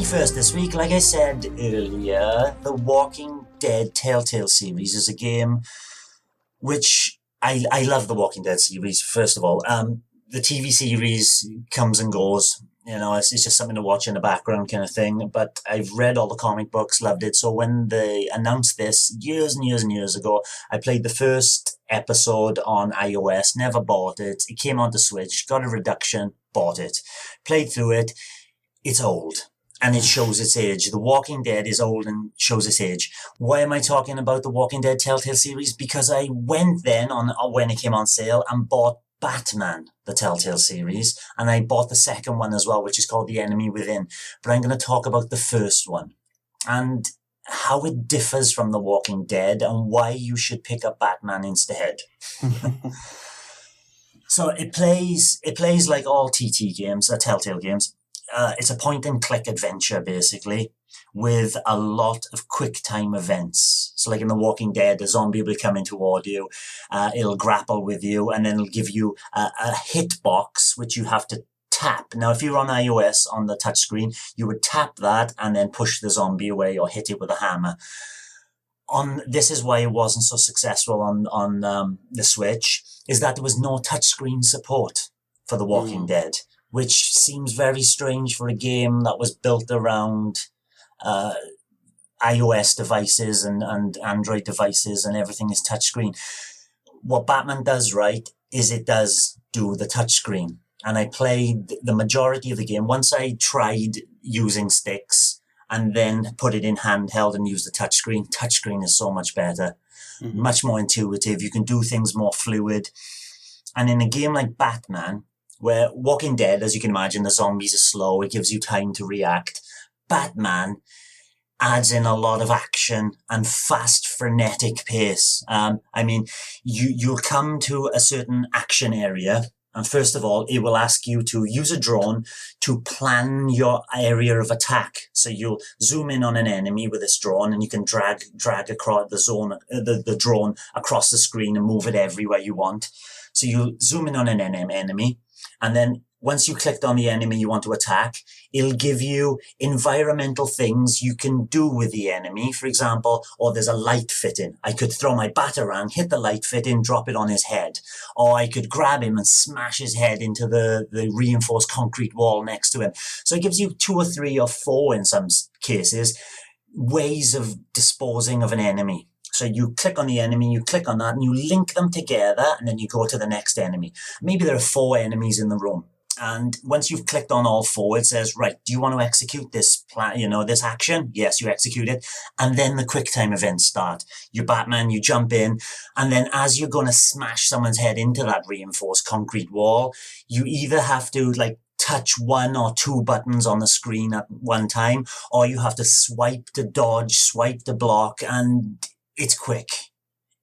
first this week, like I said earlier, the Walking Dead Telltale series is a game which I love the Walking Dead series, first of all. The TV series comes and goes. It's just something to watch in the background kind of thing. But I've read all the comic books, loved it. So when they announced this years and years and years ago, I played the first episode on iOS, never bought it. It came onto Switch, got a reduction, bought it. Played through it. It's old. And it shows its age. The Walking Dead is old and shows its age. Why am I talking about the Walking Dead Telltale series? Because I went then when it came on sale and bought Batman, the Telltale series. And I bought the second one as well, which is called The Enemy Within. But I'm going to talk about the first one and how it differs from The Walking Dead and why you should pick up Batman instead. So it plays like all TT games, Telltale games. It's a point-and-click adventure, basically, with a lot of quick-time events. So like in The Walking Dead, a zombie will come into audio, it'll grapple with you, and then it'll give you a hitbox, which you have to tap. Now, if you're on iOS on the touchscreen, you would tap that and then push the zombie away or hit it with a hammer. This is why it wasn't so successful on the Switch, is that there was no touchscreen support for The Walking Dead, which seems very strange for a game that was built around iOS devices and Android devices and everything is touchscreen. What Batman does right is it does do the touchscreen. And I played the majority of the game. Once I tried using sticks and then put it in handheld and use the touchscreen, touchscreen is so much better, much more intuitive. You can do things more fluid. And in a game like Batman, where Walking Dead, as you can imagine, the zombies are slow. It gives you time to react. Batman adds in a lot of action and fast, frenetic pace. You'll come to a certain action area. And first of all, it will ask you to use a drone to plan your area of attack. So you'll zoom in on an enemy with this drone and you can drag across the drone across the screen and move it everywhere you want. So you zoom in on an enemy. And then once you clicked on the enemy you want to attack, it'll give you environmental things you can do with the enemy. For example, there's a light fitting. I could throw my batarang, hit the light fitting, drop it on his head. Or I could grab him and smash his head into the reinforced concrete wall next to him. So it gives you 2 or 3 or 4 in some cases, ways of disposing of an enemy. So you click on the enemy, you click on that, and you link them together, and then you go to the next enemy. Maybe there are 4 enemies in the room. And once you've clicked on all 4, it says, right, do you want to execute this plan, this action? Yes, you execute it. And then the quick time events start. You're Batman, you jump in, and then as you're going to smash someone's head into that reinforced concrete wall, you either have to touch 1 or 2 buttons on the screen at one time, or you have to swipe to dodge, swipe to block, and it's quick.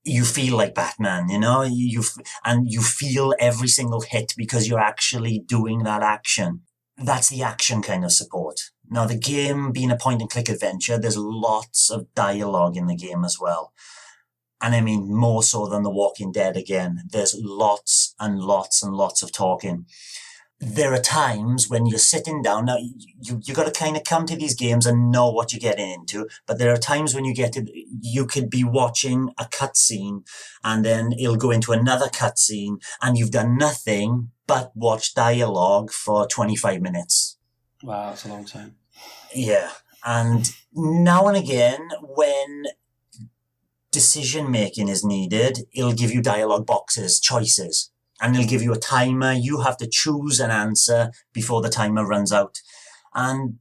You feel like Batman, you feel every single hit because you're actually doing that action. That's the action kind of support. Now, the game being a point-and-click adventure, there's lots of dialogue in the game as well. And I mean, more so than The Walking Dead again. There's lots and lots and lots of talking. There are times when you're sitting down. Now, you got to kind of come to these games and know what you're getting into. But there are times when you could be watching a cutscene and then it'll go into another cutscene and you've done nothing but watch dialogue for 25 minutes. Wow, that's a long time. Yeah. And now and again, when decision making is needed, it'll give you dialogue boxes, choices. And it'll give you a timer. You have to choose an answer before the timer runs out. And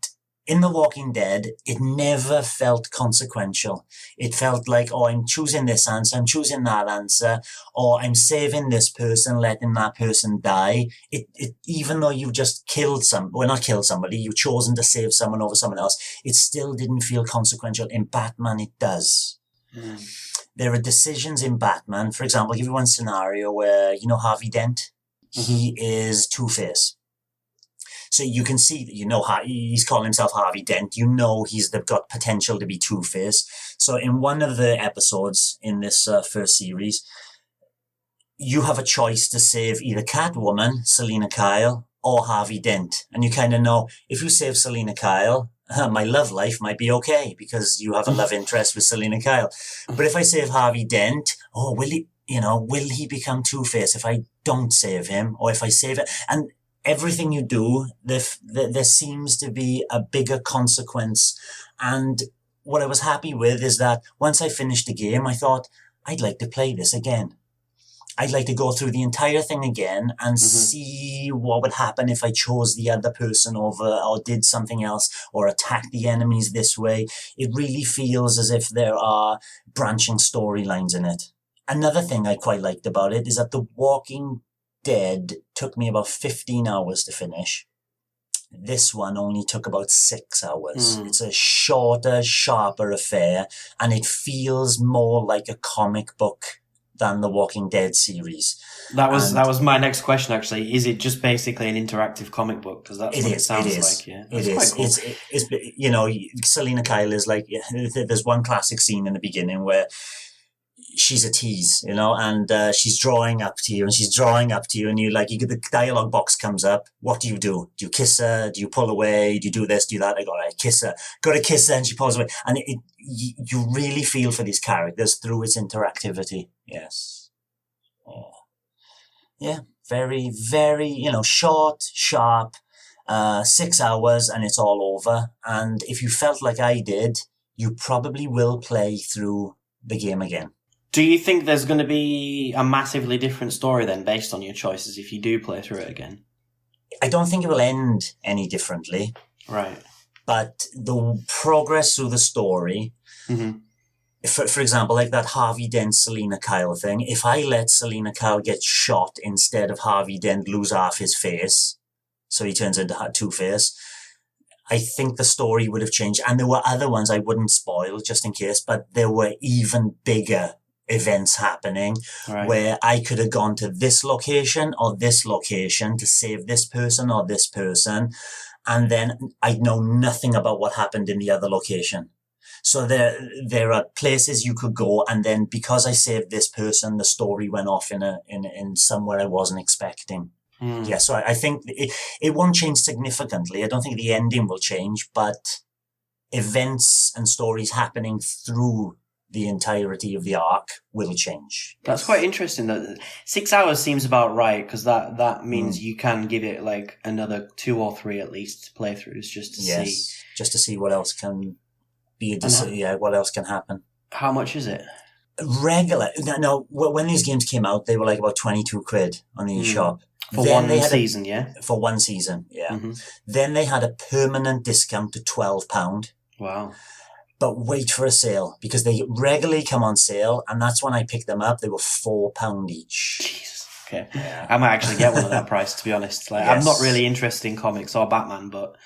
in The Walking Dead, it never felt consequential. It felt like, I'm choosing this answer, I'm choosing that answer, or I'm saving this person, letting that person die. Even though you've just not killed somebody, you've chosen to save someone over someone else, it still didn't feel consequential. In Batman, it does. There are decisions in Batman. For example, I'll give you one scenario where, Harvey Dent? He is Two-Face. So you can see that, he's calling himself Harvey Dent. He's got potential to be Two-Face. So in one of the episodes in this first series, you have a choice to save either Catwoman, Selina Kyle, or Harvey Dent. And you kind of know, if you save Selina Kyle, my love life might be okay because you have a love interest with Selina Kyle. But if I save Harvey Dent, will he become Two-Face if I don't save him, or if I save it? And everything you do, there seems to be a bigger consequence. And what I was happy with is that once I finished the game, I thought, I'd like to play this again. I'd like to go through the entire thing again and see what would happen if I chose the other person over, or did something else, or attacked the enemies this way. It really feels as if there are branching storylines in it. Another thing I quite liked about it is that The Walking Dead took me about 15 hours to finish. This one only took about 6 hours. It's a shorter, sharper affair, and it feels more like a comic book than the Walking Dead series. That was my next question, actually. Is it just basically an interactive comic book? Because that's what it sounds like. Yeah, it is. Cool. It's Selina Kyle is like, there's one classic scene in the beginning where she's a tease, and she's drawing up to you, and you get the dialogue box comes up. What do? Do you kiss her? Do you pull away? Do you do this? Do that? I go, right, kiss her. Got to kiss her, and she pulls away. And you really feel for these characters through its interactivity. Yes. Yeah. Very, very, short, sharp, 6 hours, and it's all over. And if you felt like I did, you probably will play through the game again. Do you think there's going to be a massively different story then based on your choices if you do play through it again? I don't think it will end any differently. Right. But the progress through the story, for example, like that Harvey Dent Selina Kyle thing, if I let Selina Kyle get shot instead of Harvey Dent lose half his face, so he turns into Two-Face, I think the story would have changed. And there were other ones I wouldn't spoil just in case, but there were even bigger events happening where I could have gone to this location or this location to save this person or this person, and then I'd know nothing about what happened in the other location. So there are places you could go, and then because I saved this person, the story went off in somewhere I wasn't expecting. Yeah, so I think it won't change significantly. I don't think the ending will change, but events and stories happening through the entirety of the arc will change. That's quite interesting. That 6 hours seems about right, because that means you can give it like another 2 or 3 at least playthroughs just to see what else can be what else can happen. How much is it? Regular. No, when these games came out, they were like about 22 quid on the eShop. For one season, yeah? For one season, yeah. Then they had a permanent discount to £12. Wow. But wait for a sale, because they regularly come on sale, and that's when I picked them up. They were £4 each. Jesus. Okay. Yeah. I might actually get one at that price, to be honest. Yes. I'm not really interested in comics or Batman, but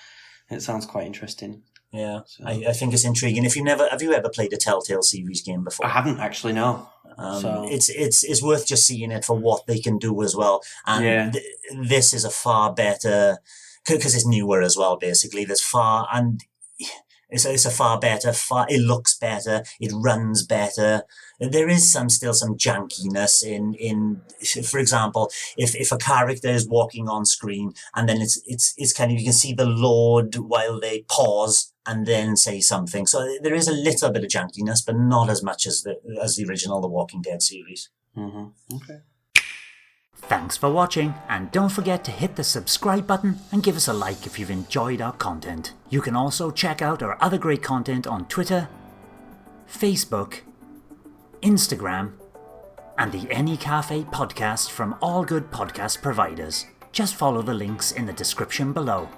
it sounds quite interesting. Yeah, so. I think it's intriguing. Have you ever played a Telltale series game before? I haven't actually, no. It's worth just seeing it for what they can do as well. And this is a far better, because it's newer as well. Basically, it's a far better. It looks better. It runs better. There is still some jankiness in. For example, if a character is walking on screen and then it's kind of, you can see the load while they pause and then say something. So there is a little bit of jankiness, but not as much as the original The Walking Dead series. Okay. Thanks for watching, and don't forget to hit the subscribe button and give us a like if you've enjoyed our content. You can also check out our other great content on Twitter, Facebook, Instagram, and the N-E Café podcast from all good podcast providers. Just follow the links in the description below.